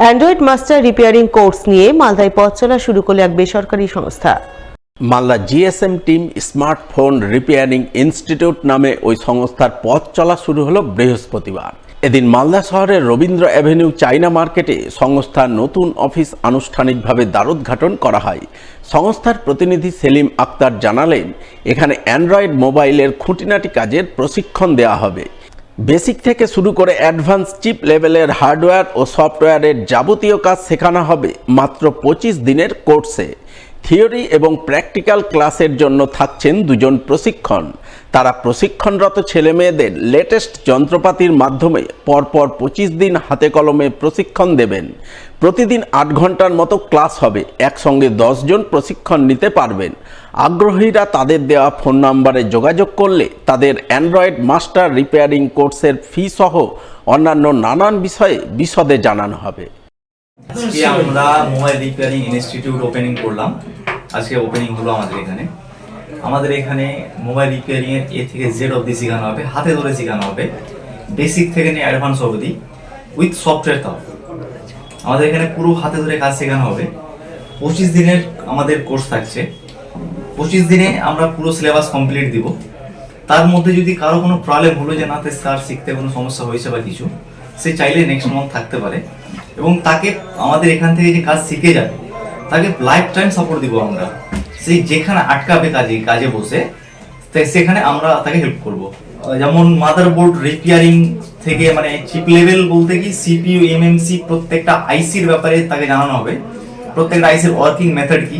Android master repairing course নিয়ে মালদায় পথ চলা শুরু করল এক বেসরকারি সংস্থা। Malda GSM team smartphone repairing institute নামে ওই সংস্থার পথ চলা শুরু হলো বৃহস্পতিবার। এদিন মালদা শহরের রবীন্দ্র অ্যাভিনিউ চাইনা মার্কেটে সংস্থার নতুন অফিস আনুষ্ঠানিকভাবে দ্বারোদ্ঘাটন করা হয়। সংস্থার প্রতিনিধি সেলিম আক্তার জানালেন, এখানে অ্যান্ড্রয়েড মোবাইলের খুঁটিনাটি কাজের প্রশিক্ষণ দেওয়া হবে। বেসিক থেকে শুরু করে অ্যাডভান্স চিপ লেভেলের হার্ডওয়্যার ও সফটওয়্যারের যাবতীয় কাজ শেখানো হবে মাত্র 25 দিনের কোর্সে। থিওরি এবং প্র্যাকটিক্যাল ক্লাসের জন্য থাকছেন দুজন প্রশিক্ষণ। তারা প্রশিক্ষণরত ছেলেমেয়েদের লেটেস্ট যন্ত্রপাতির মাধ্যমে পরপর 25 দিন হাতে কলমে প্রশিক্ষণ দেবেন। প্রতিদিন 8 ঘন্টার মতো ক্লাস হবে। একসঙ্গে 10 জন প্রশিক্ষণ নিতে পারবেন। আগ্রহীরা তাদের দেওয়া ফোন নম্বরে যোগাযোগ করলে তাদের অ্যান্ড্রয়েড মাস্টার রিপেয়ারিং কোর্সের ফি সহ অন্যান্য নানান বিষয়ে বিশদে জানানো হবে। আজকে আমরা মোবাইল রিপেয়ারিং ইনস্টিটিউট ওপেনিং করলাম। আজকে ওপেনিং হলো আমাদের এখানে মোবাইল রিপেয়ারিং এর এ থেকে জেড অবধি শেখানো হবে, হাতে ধরে শেখানো হবে, বেসিক থেকে নিয়ে অ্যাডভান্স অবধি উইথ সফটওয়্যার। তাও আমাদের এখানে পুরো হাতে ধরে কাজ শেখানো হবে। 25 দিনের আমাদের কোর্স থাকছে। 25 দিনে আমরা পুরো সিলেবাস কমপ্লিট দিব। তার মধ্যে যদি কারো কোনো প্রবলেম হলো যে না স্যার শিখতে কোনো সমস্যা হয়েছে বা কিছু, সে চাইলে নেক্সট মান্থ থাকতে পারে এবং তাকে আমাদের এখান থেকে যে কাজ শিখে যাবে তাকে লাইফ টাইম সাপোর্ট দিব আমরা। সেই যেখানে আটকাবে কাজে বসে সেখানে আমরা তাকে হেল্প করব। যেমন মাদারবোর্ড রিপেয়ারিং থেকে মানে চিপ লেভেল বলতে কি সিপিইউ এমএমসি প্রত্যেকটা আইসির ব্যাপারে তাকে জানানো হবে। প্রত্যেকটা আইসির ওয়ার্কিং মেথড কি,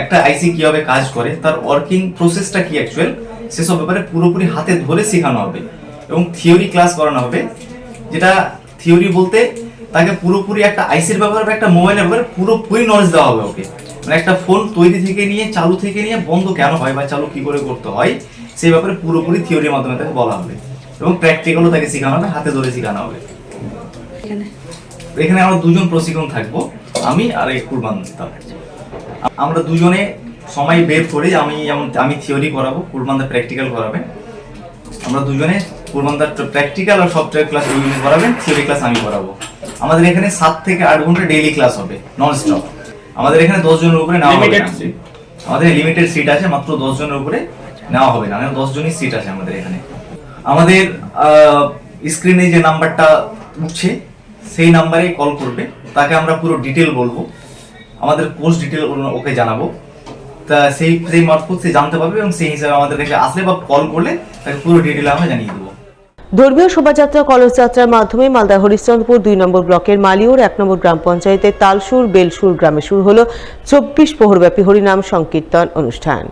একটা আইসি কিভাবে কাজ করে, তার ওয়ার্কিং প্রসেসটা কি অ্যাকচুয়াল, সেসব ব্যাপারে পুরোপুরি হাতে ধরে শেখানো হবে এবং থিওরি ক্লাস করানো হবে। যেটা থিওরি বলতে তাকে পুরোপুরি একটা আইসির ব্যাপারে বা একটা মোবাইলের ব্যাপারে পুরোপুরি নলেজ দেওয়া হবে ওকে। মানে একটা ফোন তৈরি থেকে নিয়ে চালু থেকে নিয়ে বন্ধ কেন হয় বা চালু কি করে করতে হয় সেই ব্যাপারে পুরোপুরি থিওরির মাধ্যমে তাকে বলা হবে এবং প্র্যাকটিক্যালও তাকে শেখানো হবে, হাতে ধরে শেখানো হবে। এখানে আমরা দুজন প্রশিক্ষণ থাকবো, আমি আর কুরবান। আমরা দুজনে সময় বের করে আমি থিওরি করাবো, কুরবানদা প্র্যাকটিক্যাল করাবে। আমরা দুজনে কুরবানদা প্র্যাকটিক্যাল আর সফটওয়্যার ক্লাস দুজনে করাবেন, থিওরি ক্লাস আমি করাবো। আমাদের এখানে 7 থেকে 8 ঘন্টা ডেইলি ক্লাস হবে নন স্টপ। আমাদের এখানে 10 জনের উপরে নেওয়া হবে। আমাদের লিমিটেড সিট আছে, মাত্র 10 জনের উপরে নেওয়া হবে না। 10 জনই সিট আছে আমাদের এখানে। আমাদের স্ক্রিনে যে নাম্বারটা উঠছে সেই নাম্বারে কল করবে, তাকে আমরা পুরো ডিটেল বলবো, আমাদের কোর্স ডিটেল ওকে জানাবো। তা সেই মারফত সে জানতে পারবে এবং সেই হিসাবে আমাদের কাছে আসলে বা কল করলে তাকে পুরো ডিটেল আমরা জানিয়ে দেবো। ধর্মীয় শোভাযাত্রা কলস যাত্রার মাধ্যমে মালদা হরিশ্চন্দ্রপুর 2 নম্বর ব্লকের মালিউর 1 নম্বর গ্রাম পঞ্চায়েতের তালসুর বেলসুর গ্রামে শুরু হলো 24 প্রহরব্যাপী হরিনাম সংকীর্তন অনুষ্ঠান।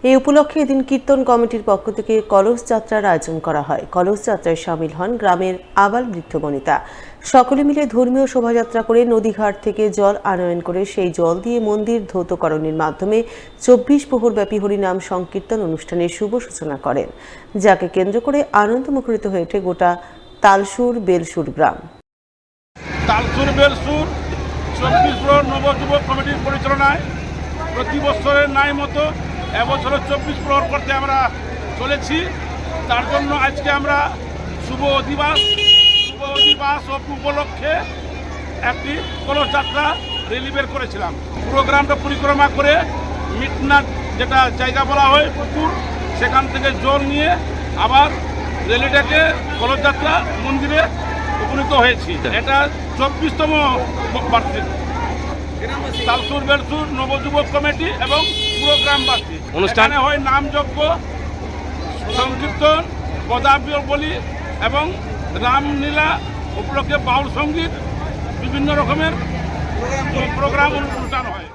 এই উপলক্ষে এদিন কীর্তন কমিটির পক্ষ থেকে কলস যাত্রার আয়োজন করা হয়। কলস যাত্রায় সামিল হন গ্রামের আবাল বৃদ্ধ বনিতা। সকলে মিলে ধর্মীয় শোভাযাত্রা করে নদীঘাট থেকে জল আনয়ন করে সেই জল দিয়ে মন্দির ধৌতকরণের মাধ্যমে 24 প্রহরব্যাপী হরিনাম সংকীর্তন অনুষ্ঠানের শুভ সূচনা করেন, যাকে কেন্দ্র করে আনন্দমুখরিত হয়ে ওঠে গোটা তালসুর বেলসুর গ্রাম। তালসুর বেলসুর 24 প্রহর নবযুবক কমিটির পরিচালনায় প্রতি বছরের ন্যায় মতো এবছরও 24 প্রহর করতে আমরা চলেছি। তার জন্য আজকে আমরা শুভ অধিবাস উপলক্ষে একটি কলস যাত্রা র্যালি বের করেছিলাম। পুরো গ্রামটা পরিক্রমা করে মিটনাথ যেটা জায়গা বলা হয় পুকুর, সেখান থেকে জল নিয়ে আবার র্যালিটাকে কলস যাত্রা মন্দিরে উপনীত হয়েছি। এটা 24তম বার্ষিক তালসুর বেলসুর নবযুবক কমিটি এবং পুরো গ্রামবাসী। অনুষ্ঠানে হয় নামযজ্ঞ, সংকীর্তন, পদাবলী এবং রামলীলা উপলক্ষে বাউল সঙ্গীত, বিভিন্ন রকমের প্রোগ্রাম অনুষ্ঠান হয়।